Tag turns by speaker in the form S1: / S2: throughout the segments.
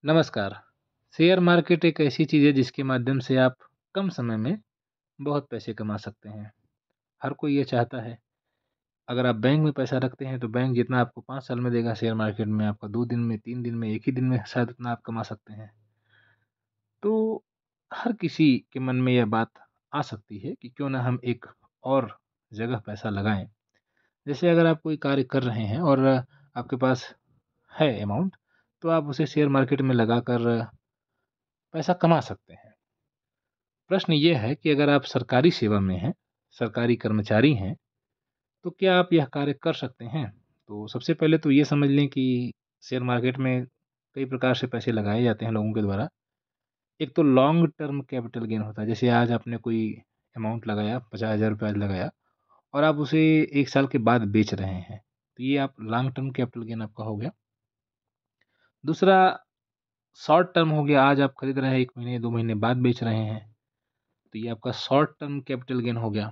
S1: नमस्कार। Share market एक ऐसी चीज़ है जिसके माध्यम से आप कम समय में बहुत पैसे कमा सकते हैं। हर कोई ये चाहता है। अगर आप बैंक में पैसा रखते हैं तो बैंक जितना आपको 5 साल में देगा शेयर मार्केट में आपका 2 दिन में, 3 दिन में, 1 ही दिन में शायद उतना आप कमा सकते हैं। तो हर किसी के मन में यह बात आ सकती है कि क्यों ना हम एक और जगह पैसा लगाएँ। जैसे अगर आप कोई कार्य कर रहे हैं और आपके पास है अमाउंट, तो आप उसे शेयर मार्केट में लगाकर पैसा कमा सकते हैं। प्रश्न ये है कि अगर आप सरकारी सेवा में हैं, सरकारी कर्मचारी हैं, तो क्या आप यह कार्य कर सकते हैं? तो सबसे पहले तो ये समझ लें कि शेयर मार्केट में कई प्रकार से पैसे लगाए जाते हैं लोगों के द्वारा। एक तो लॉन्ग टर्म कैपिटल गेन होता है, जैसे आज आपने कोई अमाउंट लगाया, ₹50,000 आज लगाया और आप उसे 1 साल के बाद बेच रहे हैं, तो ये आप लॉन्ग टर्म कैपिटल गेन आपका हो गया। दूसरा शॉर्ट टर्म हो गया, आज आप खरीद रहे हैं, 1 महीने, 2 महीने बाद बेच रहे हैं। तो ये आपका शॉर्ट टर्म कैपिटल गेन हो गया।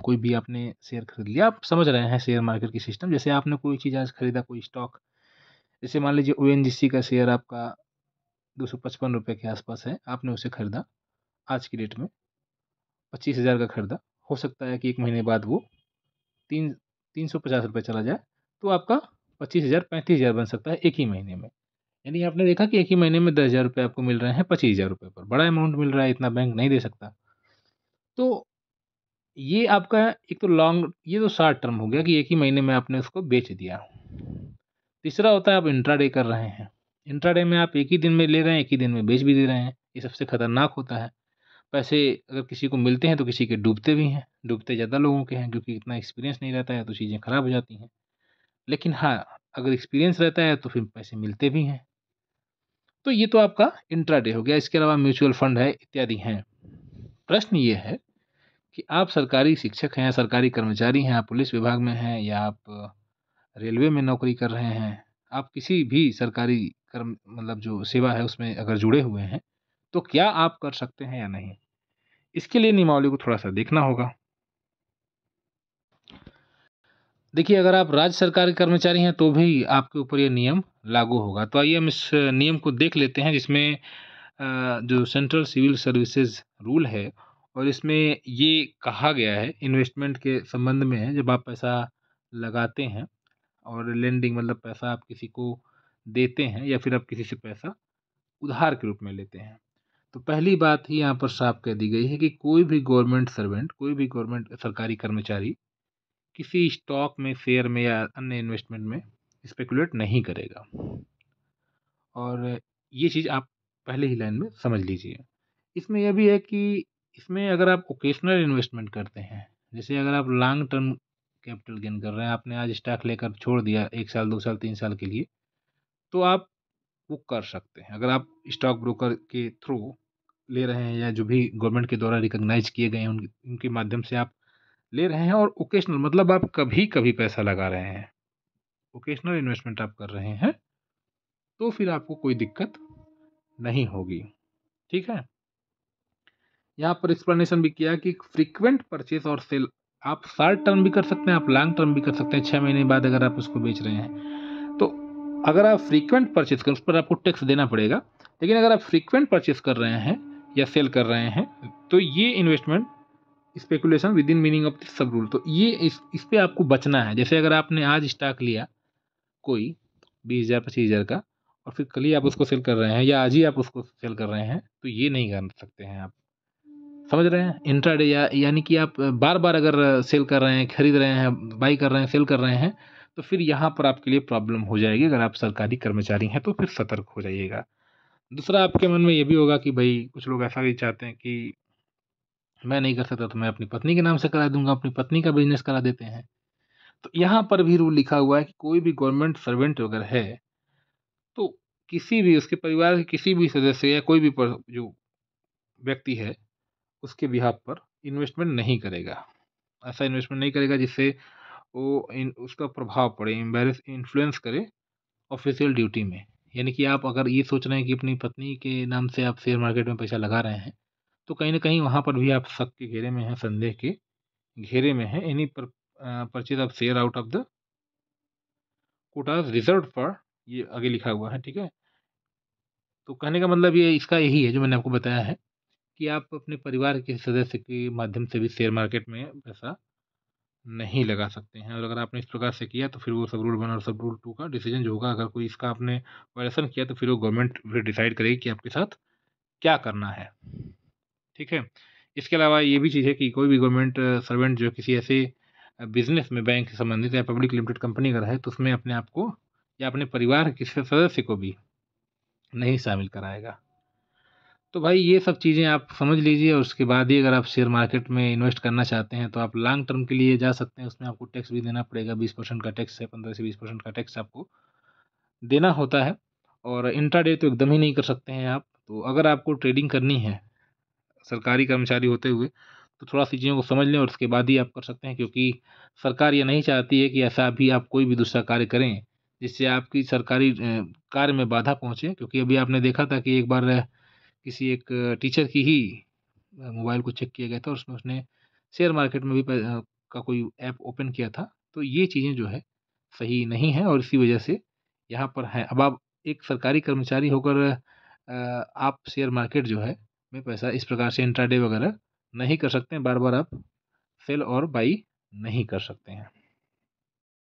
S1: कोई भी आपने शेयर खरीद लिया, आप समझ रहे हैं शेयर मार्केट की सिस्टम। जैसे आपने कोई चीज़ आज खरीदा, कोई स्टॉक, जैसे मान लीजिए ओएनजीसी का शेयर आपका ₹255 के आसपास है, आपने उसे खरीदा आज की डेट में, 25,000 का खरीदा। हो सकता है कि 1 महीने बाद वो तीन ₹350 चला जाए, तो आपका 25,000 35,000 बन सकता है 1 ही महीने में। यानी आपने देखा कि 1 ही महीने में ₹10,000 आपको मिल रहे हैं ₹25,000 पर। बड़ा अमाउंट मिल रहा है, इतना बैंक नहीं दे सकता। तो ये आपका एक तो लॉन्ग, ये तो शॉर्ट टर्म हो गया कि 1 ही महीने में आपने उसको बेच दिया। तीसरा होता है आप इंट्राडे कर रहे हैं। इंट्राडे में आप 1 ही दिन में ले रहे हैं, 1 ही दिन में बेच भी दे रहे हैं। ये सबसे खतरनाक होता है। पैसे अगर किसी को मिलते हैं तो किसी के डूबते भी हैं। डूबते ज़्यादा लोगों के हैं क्योंकि इतना एक्सपीरियंस नहीं रहता है तो चीज़ें खराब हो जाती हैं। लेकिन हाँ, अगर एक्सपीरियंस रहता है तो फिर पैसे मिलते भी हैं। तो ये तो आपका इंट्राडे हो गया, इसके अलावा म्यूचुअल फंड है, इत्यादि हैं। प्रश्न ये है कि आप सरकारी शिक्षक हैं, सरकारी कर्मचारी हैं, आप पुलिस विभाग में हैं या आप रेलवे में नौकरी कर रहे हैं, आप किसी भी सरकारी कर्म मतलब जो सेवा है उसमें अगर जुड़े हुए हैं, तो क्या आप कर सकते हैं या नहीं? इसके लिए नियमावली को थोड़ा-सा देखना होगा। देखिए, अगर आप राज्य सरकार के कर्मचारी हैं, तो भी आपके ऊपर ये नियम लागू होगा। तो आइए हम इस नियम को देख लेते हैं जिसमें जो सेंट्रल सिविल सर्विसेज रूल है और इसमें ये कहा गया है इन्वेस्टमेंट के संबंध में है, जब आप पैसा लगाते हैं और लेंडिंग मतलब पैसा आप किसी को देते हैं या फिर आप किसी से पैसा उधार के रूप में लेते हैं। तो पहली बात ही यहाँ पर साफ कह दी गई है कि कोई भी गवर्नमेंट सर्वेंट, कोई भी गवर्नमेंट सरकारी कर्मचारी किसी स्टॉक में, शेयर में या अन्य इन्वेस्टमेंट में स्पेकुलेट नहीं करेगा। और ये चीज़ आप पहले ही लाइन में समझ लीजिए। इसमें यह भी है कि इसमें अगर आप ओकेशनल इन्वेस्टमेंट करते हैं, जैसे अगर आप लॉन्ग टर्म कैपिटल गेन कर रहे हैं, आपने आज स्टॉक लेकर छोड़ दिया 1 साल, 2 साल, 3 साल के लिए, तो आप वो कर सकते हैं। अगर आप स्टॉक ब्रोकर के थ्रू ले रहे हैं या जो भी गवर्नमेंट के द्वारा रिकॉग्नाइज़ किए गए हैं, उनके माध्यम से आप ले रहे हैं और ओकेशनल मतलब आप कभी-कभी पैसा लगा रहे हैं, ओकेशनल इन्वेस्टमेंट आप कर रहे हैं, तो फिर आपको कोई दिक्कत नहीं होगी। ठीक है? यहाँ पर एक्सप्लेनेशन भी किया कि फ्रीक्वेंट परचेज़ और सेल आप शॉर्ट टर्म भी कर सकते हैं, आप लॉन्ग टर्म भी कर सकते हैं, 6 महीने बाद अगर आप उसको बेच रहे हैं। तो अगर आप फ्रीक्वेंट परचेज़ करें, उस पर आपको टैक्स देना पड़ेगा। लेकिन अगर आप फ्रीक्वेंट परचेज़ कर रहे हैं या सेल कर रहे हैं, तो ये investment speculation with in meaning of the sub rule, तो ये इस पे आपको बचना है। जैसे अगर आपने आज स्टॉक लिया कोई 20,000 25,000 का और फिर कल ही आप उसको सेल कर रहे हैं या आज ही आप उसको सेल कर रहे हैं, तो ये नहीं कर सकते हैं आप। समझ रहे हैं? इंट्राडे यानी कि आप बार-बार अगर सेल कर रहे हैं, खरीद रहे हैं, बाई कर रहे हैं, सेल कर रहे हैं, तो फिर यहाँ पर आपके लिए प्रॉब्लम हो जाएगी। अगर आप सरकारी कर्मचारी हैं, तो फिर सतर्क हो जाइएगा। दूसरा आपके मन में ये भी होगा कि भई कुछ लोग ऐसा भी चाहते हैं कि मैं नहीं कर सकता तो मैं अपनी पत्नी के नाम से करा दूँगा, अपनी पत्नी का बिज़नेस करा देते हैं। तो यहाँ पर भी रूल लिखा हुआ है कि कोई भी गवर्नमेंट सर्वेंट अगर है, तो किसी भी उसके परिवार के किसी भी सदस्य या कोई भी जो व्यक्ति है, उसके बिहाफ़ पर इन्वेस्टमेंट नहीं करेगा। ऐसा इन्वेस्टमेंट नहीं करेगा जिससे वो उसका प्रभाव पड़े, इन्फ्लुएंस करे ऑफ़िशियल ड्यूटी में। यानी कि आप अगर ये सोच रहे हैं कि अपनी पत्नी के नाम से आप शेयर मार्केट में पैसा लगा रहे हैं, तो कहीं न कहीं वहाँ पर भी आप शक के घेरे में हैं, संदेह के घेरे में हैं। Purchase of share out of the quotas reserved for, ये आगे लिखा हुआ है, ठीक है? तो कहने का मतलब ये इसका यही है जो मैंने आपको बताया है कि आप अपने परिवार के सदस्य के माध्यम से भी शेयर मार्केट में पैसा नहीं लगा सकते हैं और अगर आपने इस प्रकार से किया तो फिर वो सब रूल 1 और सब रूल 2 का डिसीजन जो होगा, अगर कोई इसका आपने वायलेशन किया तो फिर वो गवर्नमेंट फिर डिसाइड करेगी कि आपके साथ क्या करना है। ठीक है? इसके अलावा ये भी चीज़ है कि कोई भी गवर्नमेंट सर्वेंट जो किसी ऐसे बिज़नेस में बैंक से संबंधित या पब्लिक लिमिटेड कंपनी अगर है, तो उसमें अपने आप को या अपने परिवार के किसी सदस्य को भी नहीं शामिल कराएगा। तो भाई ये सब चीज़ें आप समझ लीजिए और उसके बाद ही अगर आप शेयर मार्केट में इन्वेस्ट करना चाहते हैं, तो आप लॉन्ग टर्म के लिए जा सकते हैं। उसमें आपको टैक्स भी देना पड़ेगा, 20% का टैक्स है, 15 से 20% का टैक्स आपको देना होता है और इंट्राडे तो एकदम ही नहीं कर सकते हैं आप। तो अगर आपको ट्रेडिंग करनी है सरकारी कर्मचारी होते हुए, तो थोड़ा-सी चीज़ों को समझ लें और उसके बाद ही आप कर सकते हैं, क्योंकि सरकार ये नहीं चाहती है कि ऐसा भी आप कोई भी दूसरा कार्य करें, जिससे आपकी सरकारी कार्य में बाधा पहुँचे। क्योंकि अभी आपने देखा था कि एक बार किसी एक टीचर की ही मोबाइल को चेक किया गया था और उसमें उसने शेयर मार्केट में भी का कोई ऐप ओपन किया था। तो ये चीज़ें जो है सही नहीं है और इसी वजह से यहाँ पर है। अब आप एक सरकारी कर्मचारी होकर आप शेयर मार्केट जो है में पैसा इस प्रकार से इंट्राडे वगैरह नहीं कर सकते हैं। बार-बार आप सेल और बाई नहीं कर सकते हैं।